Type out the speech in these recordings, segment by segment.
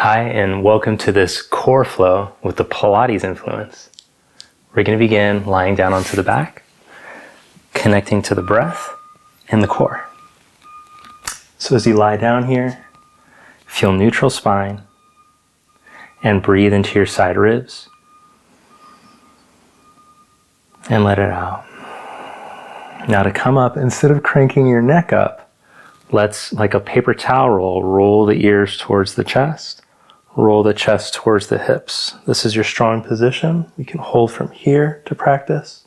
Hi, and welcome to this core flow with the Pilates influence. We're going to begin lying down onto the back, connecting to the breath and the core. So as you lie down here, feel neutral spine and breathe into your side ribs and let it out. Now to come up, instead of cranking your neck up, let's, like a paper towel roll the ears towards the chest. Roll the chest towards the hips. This is your strong position. You can hold from here to practice.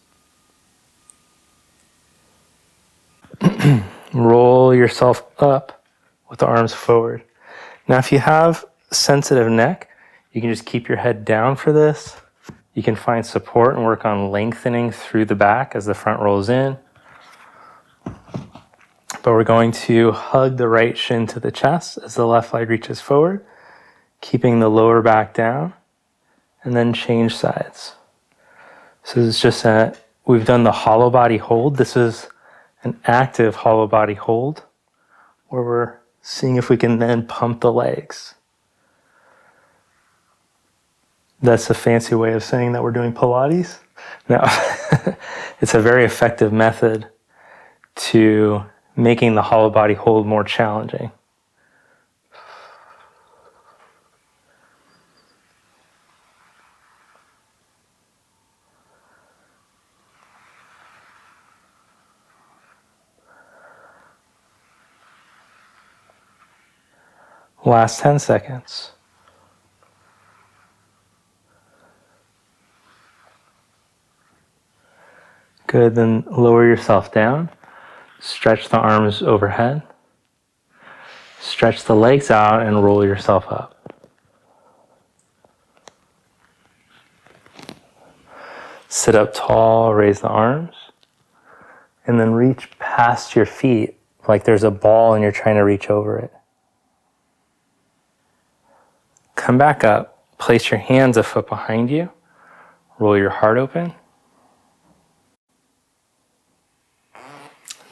Roll yourself up with the arms forward. Now if you have sensitive neck, you can just keep your head down for this. You can find support and work on lengthening through the back as the front rolls in. But we're going to hug the right shin to the chest as the left leg reaches forward, keeping the lower back down, and then change sides. So this is just we've done the hollow body hold. This is an active hollow body hold where we're seeing if we can then pump the legs. That's a fancy way of saying that we're doing Pilates. No, it's a very effective method to making the hollow body hold more challenging. Last 10 seconds. Good, then lower yourself down. Stretch the arms overhead. Stretch the legs out and roll yourself up. Sit up tall, raise the arms, and then reach past your feet like there's a ball and you're trying to reach over it. Come back up, place your hands a foot behind you, roll your heart open,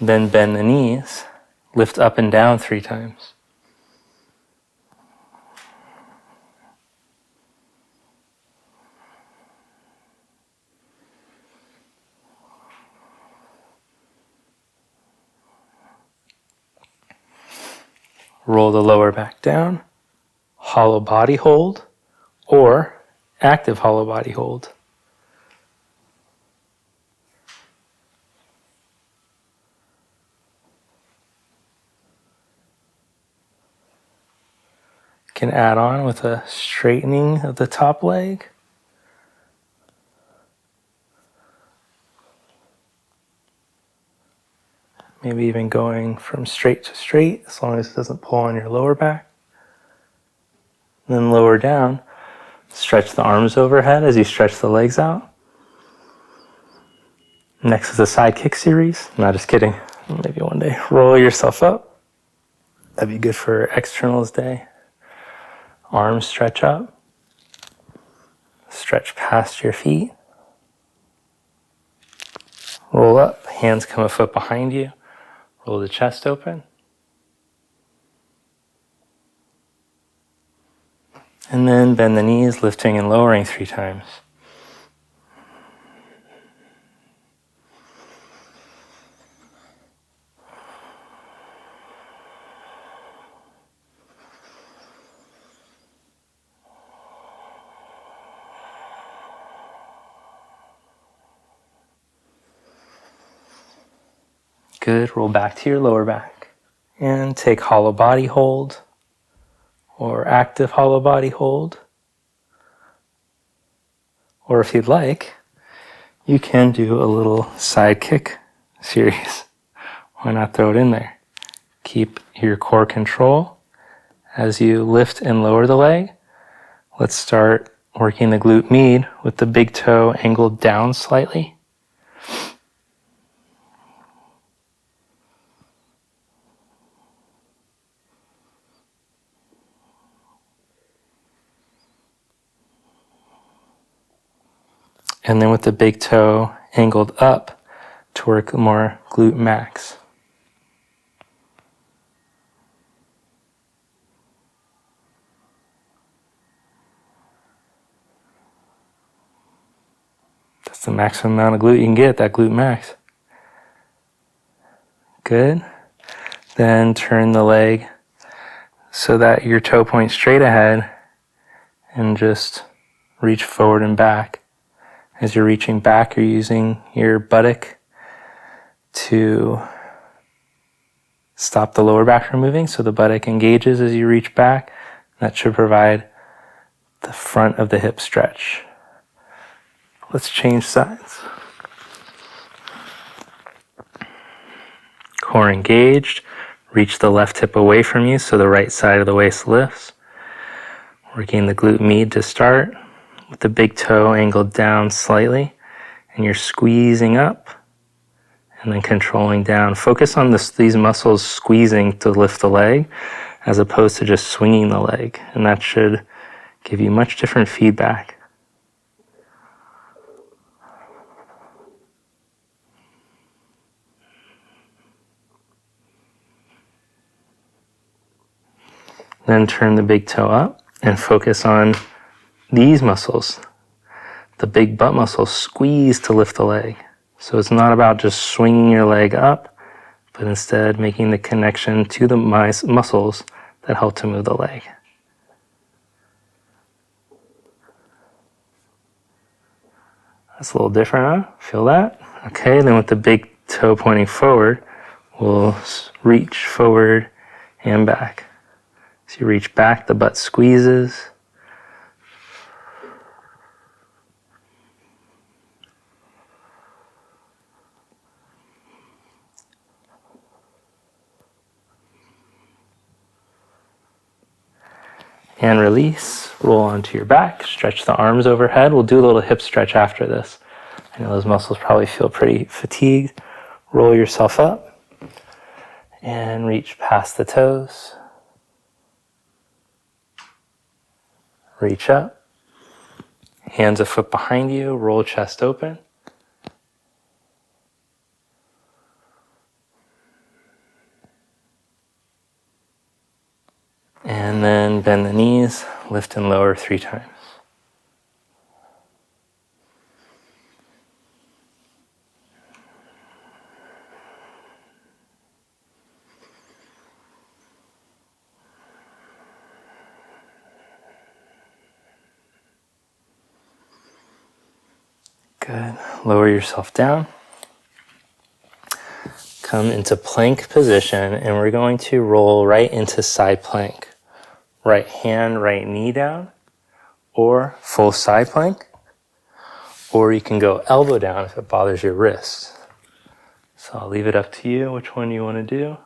then bend the knees, lift up and down 3 times. Roll the lower back down, hollow body hold, or active hollow body hold. Can add on with a straightening of the top leg. Maybe even going from straight to straight, as long as it doesn't pull on your lower back. Then lower down, stretch the arms overhead as you stretch the legs out. Next is a Sidekick series. No, just kidding. Maybe one day. Roll yourself up. That'd be good for externals day. Arms stretch up. Stretch past your feet. Roll up. Hands come a foot behind you. Roll the chest open. And then bend the knees, lifting and lowering 3 times. Good, roll back to your lower back and take hollow body hold or active hollow body hold. Or if you'd like, you can do a little Sidekick series. Why not throw it in there? Keep your core control as you lift and lower the leg. Let's start working the glute med with the big toe angled down slightly. And then with the big toe angled up to work more glute max. That's the maximum amount of glute you can get, that glute max. Good. Then turn the leg so that your toe points straight ahead and just reach forward and back. As you're reaching back, you're using your buttock to stop the lower back from moving, so the buttock engages as you reach back. That should provide the front of the hip stretch. Let's change sides. Core engaged. Reach the left hip away from you so the right side of the waist lifts. Working the glute med to start with the big toe angled down slightly, and you're squeezing up and then controlling down. Focus on these muscles squeezing to lift the leg as opposed to just swinging the leg, and that should give you much different feedback. Then turn the big toe up and focus on these muscles. The big butt muscles squeeze to lift the leg. So it's not about just swinging your leg up, but instead making the connection to the muscles that help to move the leg. That's a little different, huh? Feel that? Okay, then with the big toe pointing forward, we'll reach forward and back. So you reach back, the butt squeezes. And release, roll onto your back, stretch the arms overhead. We'll do a little hip stretch after this. I know those muscles probably feel pretty fatigued. Roll yourself up and reach past the toes. Reach up, hands a foot behind you, roll chest open. And then bend the knees, lift and lower 3 times. Good. Lower yourself down. Come into plank position, and we're going to roll right into side plank. Right hand, right knee down, or full side plank. Or you can go elbow down if it bothers your wrist. So I'll leave it up to you which one you want to do.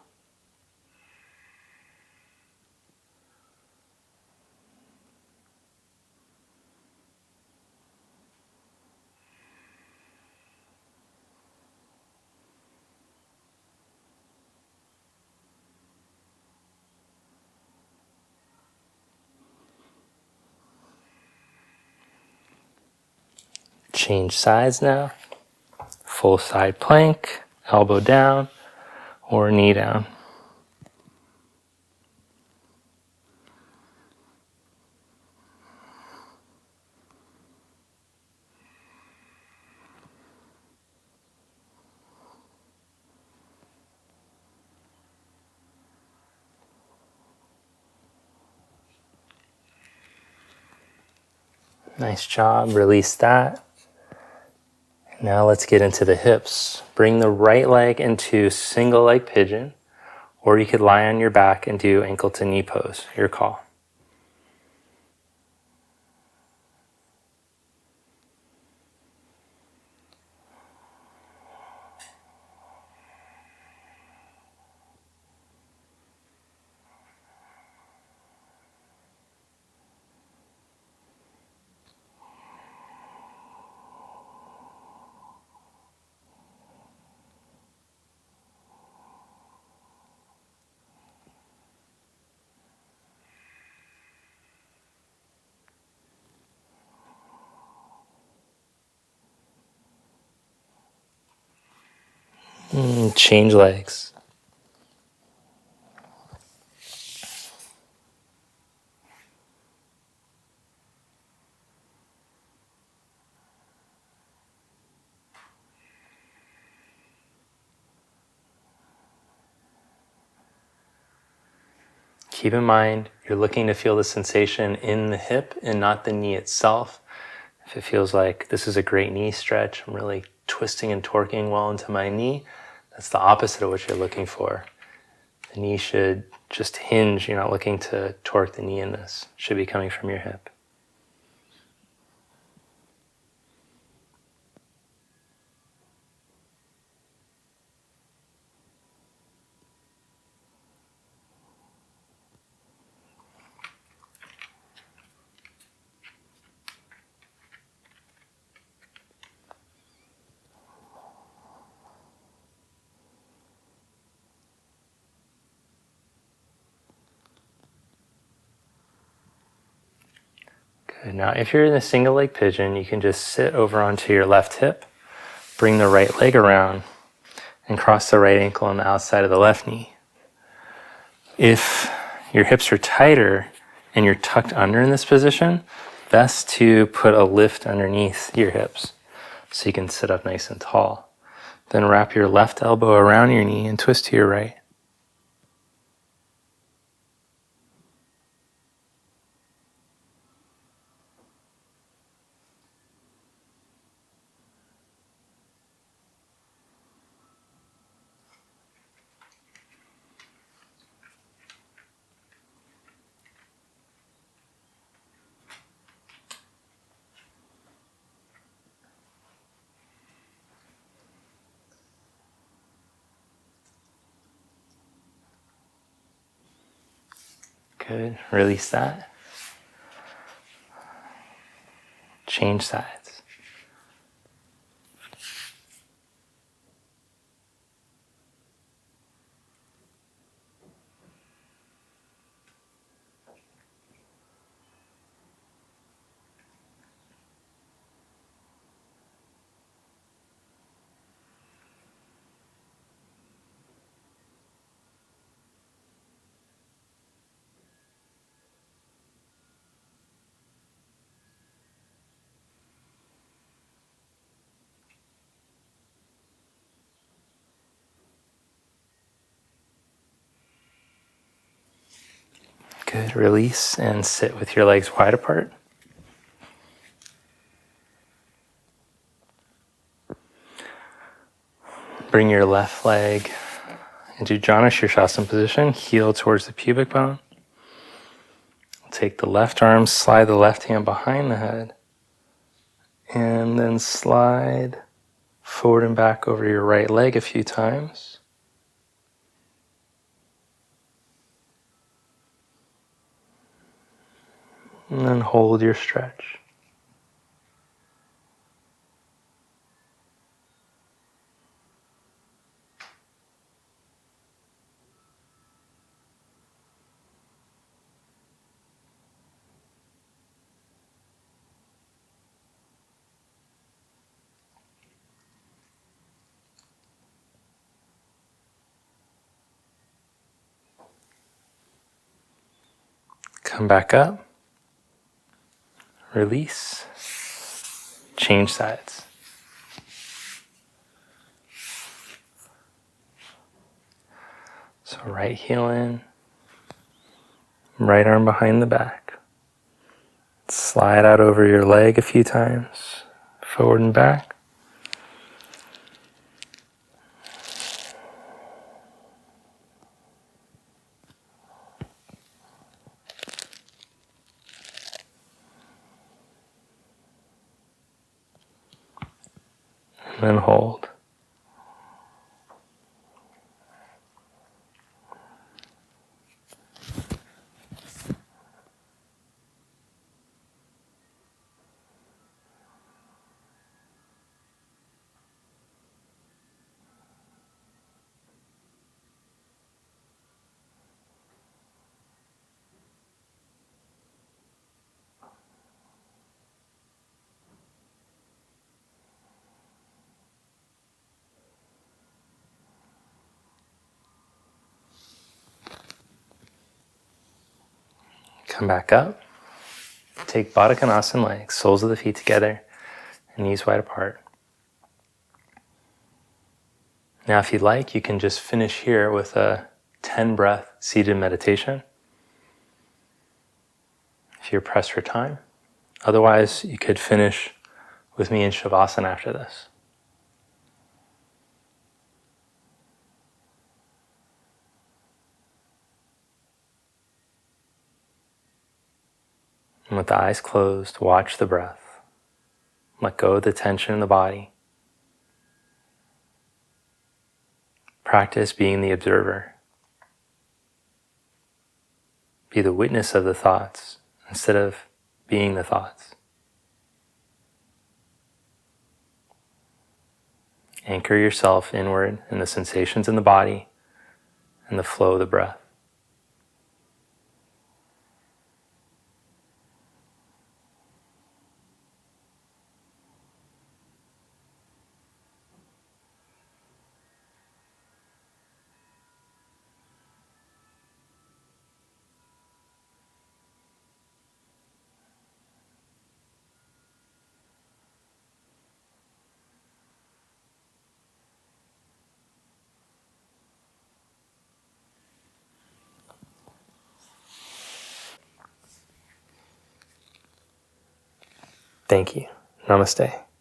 Change sides now. Full side plank, elbow down, or knee down. Nice job, release that. Now let's get into the hips. Bring the right leg into single leg pigeon, or you could lie on your back and do ankle to knee pose, your call. Change legs. keep in mind, you're looking to feel the sensation in the hip and not the knee itself. If it feels like this is a great knee stretch, I'm really twisting and torquing well into my knee, that's the opposite of what you're looking for. The knee should just hinge. You're not looking to torque the knee in this. It should be coming from your hip. Good. Now, if you're in a single leg pigeon, you can just sit over onto your left hip, bring the right leg around, and cross the right ankle on the outside of the left knee. If your hips are tighter and you're tucked under in this position, best to put a lift underneath your hips so you can sit up nice and tall. Then wrap your left elbow around your knee and twist to your right. Good. Release that. Change sides. Good. Release and sit with your legs wide apart. Bring your left leg into Jana Shirshasana position, heel towards the pubic bone. Take the left arm, slide the left hand behind the head, and then slide forward and back over your right leg a few times. And then hold your stretch. Come back up. Release. Change sides. So right heel in, right arm behind the back. Slide out over your leg a few times, forward and back. And then hold. Come back up. Take Baddha Konasana legs, soles of the feet together, and knees wide apart. Now if you'd like, you can just finish here with a 10 breath seated meditation. if you're pressed for time. Otherwise, you could finish with me in Shavasana after this. And with the eyes closed, watch the breath. Let go of the tension in the body. Practice being the observer. Be the witness of the thoughts instead of being the thoughts. Anchor yourself inward in the sensations in the body and the flow of the breath. Thank you. Namaste.